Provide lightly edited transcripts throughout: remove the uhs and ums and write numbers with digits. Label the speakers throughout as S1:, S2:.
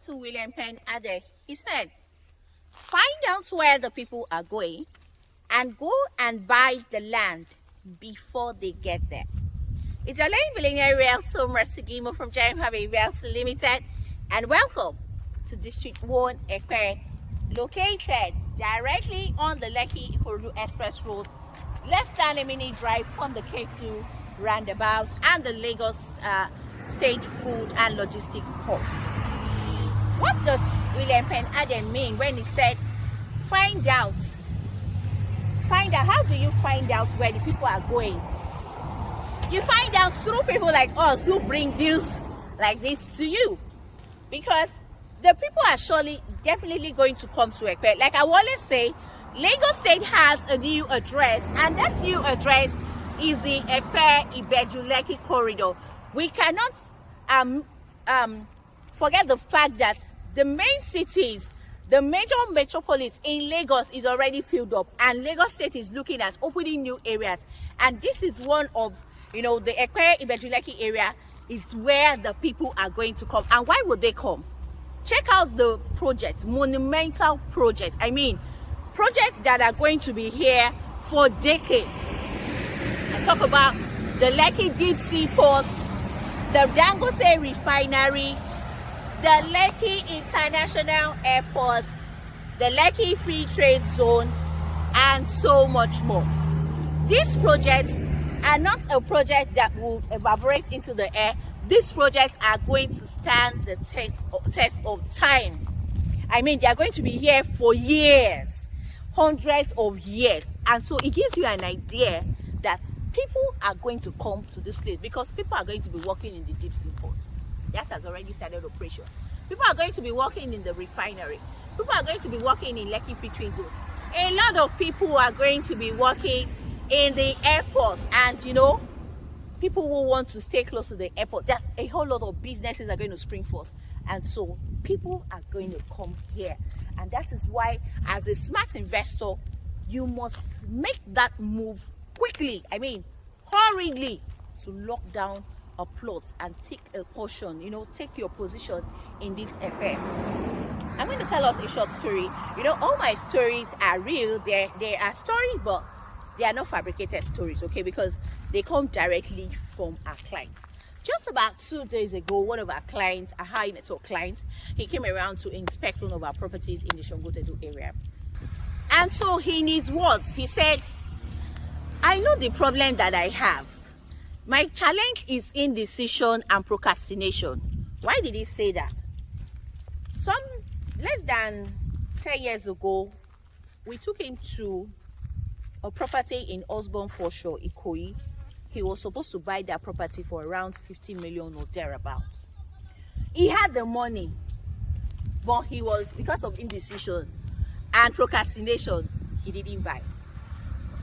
S1: to William Penn added, he said, find out where the people are going and go and buy the land before they get there. It's your lady billionaire Realtor Mercigimo from Jerem Harvey Realty Limited, and welcome to District 1 Epe, located directly on the Epe-Ikorodu Express Road, less than a minute drive from the Ketu roundabout and the Lagos State Food and Logistic Port. What does William Penn Adam mean when he said, find out? Find out. How do you find out where the people are going? You find out through people like us who bring deals like this to you, because the people are definitely going to come to Epe. Like I always say, Lagos State has a new address, and that new address is the Epe-Ikorodu corridor. We cannot forget the fact that the main cities, the major metropolis in Lagos is already filled up, and Lagos State is looking at opening new areas. And this is one of, the Epe-Ikorodu area is where the people are going to come. And why would they come? Check out the project, monumental project. I mean, projects that are going to be here for decades. I talk about the Lekki Deep Sea Port, the Dangote Refinery, the Lekki International Airport, the Lekki Free Trade Zone, and so much more. These projects are not a project that will evaporate into the air. These projects are going to stand the test of time. I mean, they are going to be here for years, hundreds of years. And so it gives you an idea that people are going to come to this place because people are going to be working in the deep sea port. That has already started operation. People are going to be working in the refinery. People are going to be working in Lekki Free Trade Zone. A lot of people are going to be working in the airport, and people who want to stay close to the airport, there's a whole lot of businesses are going to spring forth, and so people are going to come here. And that is why, as a smart investor, you must make that move quickly, hurriedly, to lock down a plot and take a portion, take your position in this Epe. I'm going to tell us a short story. All my stories are real. They are stories, but they are not fabricated stories, okay? Because they come directly from our clients. Just about 2 days ago, one of our clients, a high network client, he came around to inspect one of our properties in the Shongotedu area. And so in his words, he said, I know the problem that I have. My challenge is indecision and procrastination. Why did he say that? Less than 10 years ago, we took him to a property in Osborne Foreshore, Ikoyi. He was supposed to buy that property for around 50 million or thereabouts. He had the money, but because of indecision and procrastination, he didn't buy.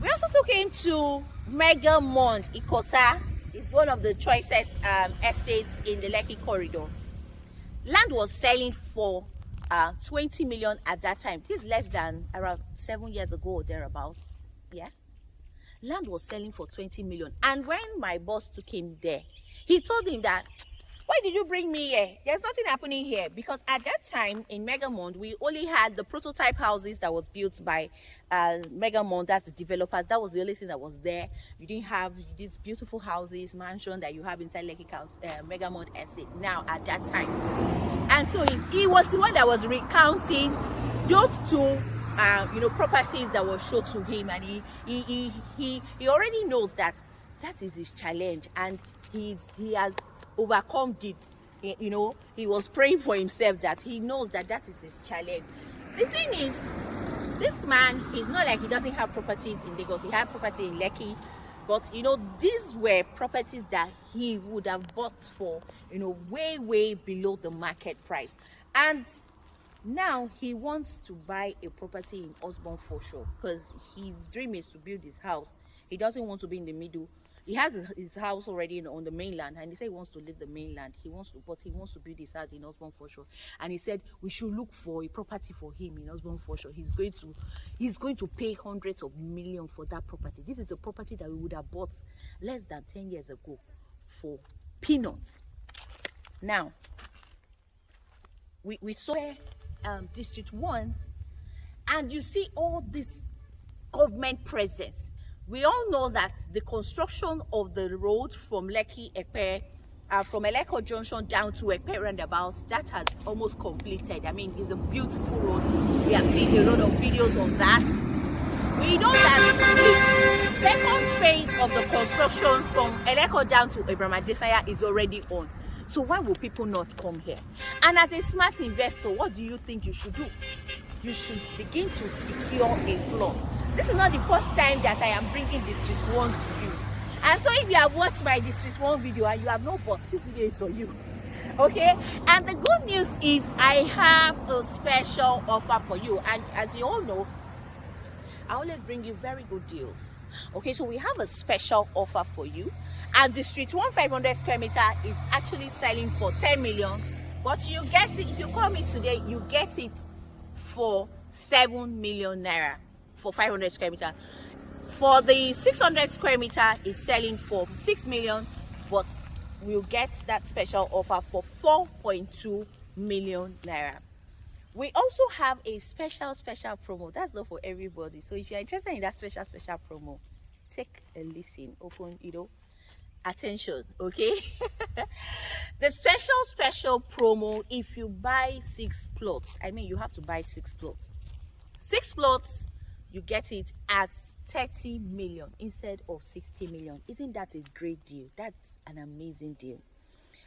S1: We also took him to Mega Mont, Ikota. It's one of the choicest estates in the Lekki corridor. Land was selling for 20 million at that time. This is less than around 7 years ago or thereabouts. Yeah, land was selling for 20 million. And when my boss took him there, he told him that, why did you bring me here? There's nothing happening here. Because at that time in Megamont, we only had the prototype houses that was built by Megamont, that's the developers. That was the only thing that was there. You didn't have these beautiful houses, mansion that you have inside Lekki Megamont estate now at that time. And so he was the one that was recounting those two properties that were shown to him, and he already knows that is his challenge, and he has overcome it. He was praying for himself that he knows that is his challenge. The thing is, this man, he's not like he doesn't have properties in Lagos. He had property in Lekki, but these were properties that he would have bought for way below the market price. And now he wants to buy a property in Osborne Foreshore because his dream is to build his house. He doesn't want to be in the middle. He has his house already on the mainland, and he said he wants to leave the mainland. He wants to build his house in Osborne Foreshore. And he said we should look for a property for him in Osborne Foreshore. He's going to pay hundreds of millions for that property. This is a property that we would have bought less than 10 years ago for peanuts. Now, we saw District 1, and you see all this government presence. We all know that the construction of the road from from Epe Junction down to Epe roundabout, that has almost completed. I mean, it's a beautiful road. We have seen a lot of videos on that. We know that the second phase of the construction from Eleko down to Abraham Desire is already on. So why will people not come here? And as a smart investor, what do you think you should do? You should begin to secure a plot. This is not the first time that I am bringing District 1 to you. And so if you have watched my District 1 video and you have not bought, this video is for you. Okay? And the good news is I have a special offer for you. And as you all know, I always bring you very good deals. Okay, so we have a special offer for you. And District 1 500 square meter is actually selling for 10 million. But you get it, if you call me today, you get it for 7 million naira for 500 square meter. For the 600 square meter is selling for 6 million, but we'll get that special offer for 4.2 million naira. We also have a special promo that's not for everybody. So if you're interested in that special promo, take a listen, open, attention, okay? The special promo, if you buy 6 plots, I mean, you have to buy 6 plots. 6 plots, you get it at 30 million instead of 60 million. Isn't that a great deal? That's an amazing deal.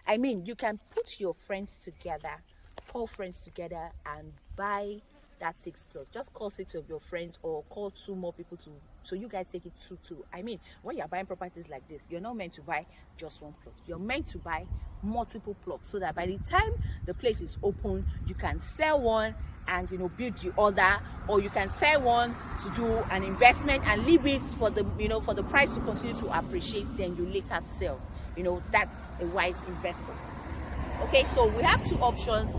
S1: I mean, you can put your friends together, call friends together and buy that 6 plots. Just call 6 of your friends or call 2 more people so you guys take it 2-2. I mean, when you're buying properties like this, you're not meant to buy just 1 plot. You're meant to buy multiple plots so that by the time the place is open, you can sell one and build the other, or you can sell one to do an investment and leave it for the for the price to continue to appreciate, then you later sell. That's a wise investor. Okay, so we have 2 options.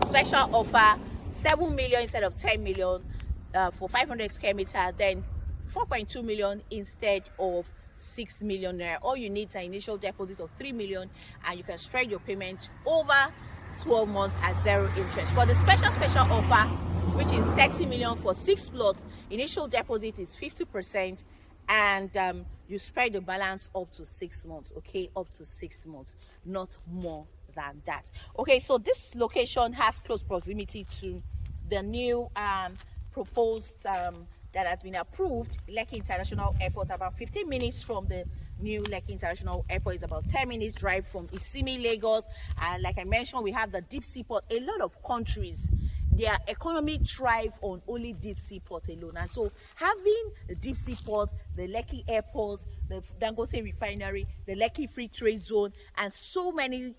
S1: Special offer, 7 million instead of 10 million for 500 square meter, then 4.2 million instead of 6 million naira. All you need is an initial deposit of 3 million, and you can spread your payment over 12 months at 0 interest. For the special offer, which is 30 million for 6 plots, initial deposit is 50%, and you spread the balance up to 6 months. Okay, up to 6 months, not more than that. Okay, so this location has close proximity to the new proposed that has been approved Lekki International Airport. About 15 minutes from the new Lekki International Airport. Is about 10 minutes drive from Isimi, Lagos. And like I mentioned, we have the deep sea port. A lot of countries, their economy thrive on only deep sea port alone. And so having the deep sea port, the Lekki Airport, the Dangote refinery, the Lekki Free Trade Zone, and so many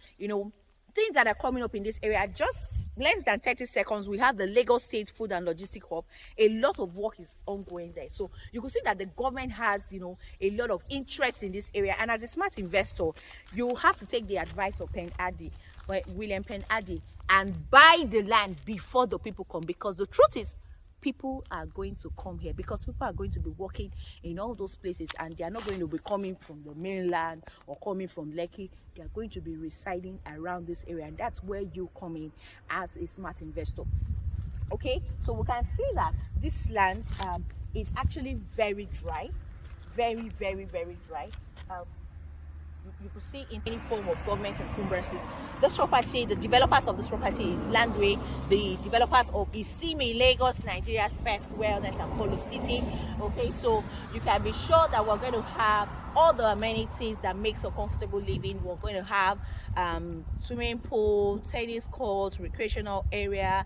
S1: things that are coming up in this area. Just less than 30 seconds, we have the Lagos State Food and Logistics Hub. A lot of work is ongoing there. So you can see that the government has, a lot of interest in this area. And as a smart investor, you have to take the advice of William Penn Addy, and buy the land before the people come. Because the truth is, people are going to come here because people are going to be working in all those places, and they are not going to be coming from the mainland or coming from Lekki. They are going to be residing around this area, and that's where you come in as a smart investor. Okay, so we can see that this land is actually very dry, very dry. You could see in any form of government encumbrances. This property, the developers of this property is Landway, the developers of Isimi, Lagos, Nigeria's first wellness and polo city. Okay, so you can be sure that we're going to have all the amenities that makes a comfortable living. We're going to have swimming pool, tennis courts, recreational area,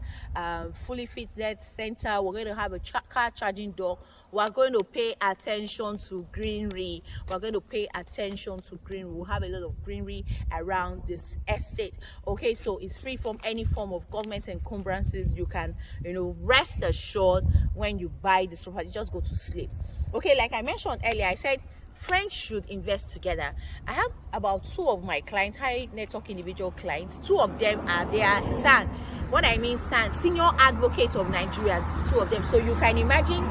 S1: fully fitted center. We're going to have a car charging dock. We're going to pay attention to greenery. We're going to pay attention to greenery. We'll have a lot of greenery around this estate. Okay, so it's free from any form of government encumbrances. You can, rest assured when you buy this property, just go to sleep. Okay, like I mentioned earlier, I said friends should invest together. I have about 2 of my clients, high network individual clients. 2 of them are there, SAN. What I mean, SAN, Senior Advocates of Nigeria, 2 of them. So you can imagine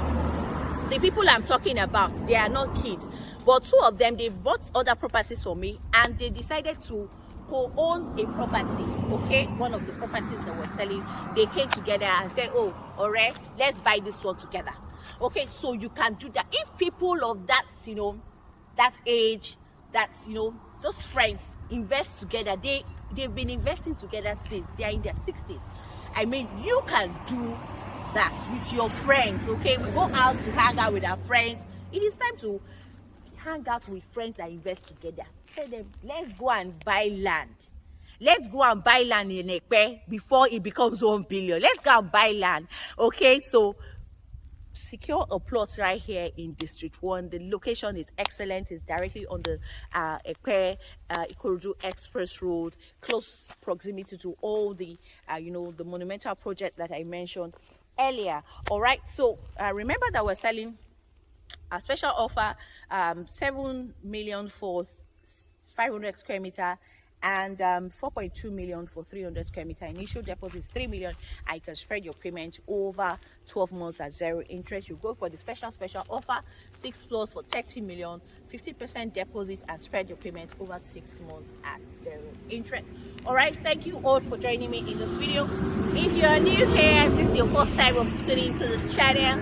S1: the people I'm talking about, they are not kids. But 2 of them, they bought other properties for me, and they decided to co-own a property, okay, one of the properties that we're selling. They came together and said, oh, all right, let's buy this one together. Okay, so you can do that. If people of that, you know, that age, that, you know, those friends invest together, they've been investing together since they are in their 60s. I mean, you can do that with your friends. Okay, we go out to hang out with our friends. It is time to hang out with friends that invest together. Tell them, let's go and buy land. Let's go and buy land in Epe before it becomes 1 billion. Let's go and buy land. Okay, so secure a plot right here in District 1. The location is excellent. It's directly on the Epe-Ikorodu Express Road, close proximity to all the you know, the monumental project that I mentioned earlier. All right, so remember that we're selling a special offer, 7 million for 500 square meter and 4.2 million for 300 square meter. Initial deposit is 3 million. I can spread your payment over 12 months at 0 interest. You go for the special offer, 6 floors for 30 million, 50% deposit, and spread your payment over 6 months at 0 interest. All right, thank you all for joining me in this video. If you are new here, this is your first time of tuning into this channel,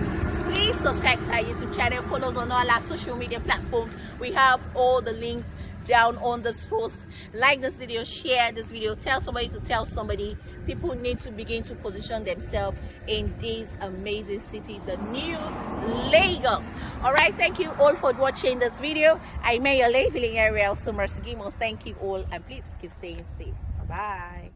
S1: please subscribe to our YouTube channel, follow us on all our social media platforms. We have all the links down on this post. Like this video, share this video, tell somebody to tell somebody. People need to begin to position themselves in this amazing city, the new Lagos. All right, thank you all for watching this video. I may your feeling area so much. Thank you all, and please keep staying safe. Bye.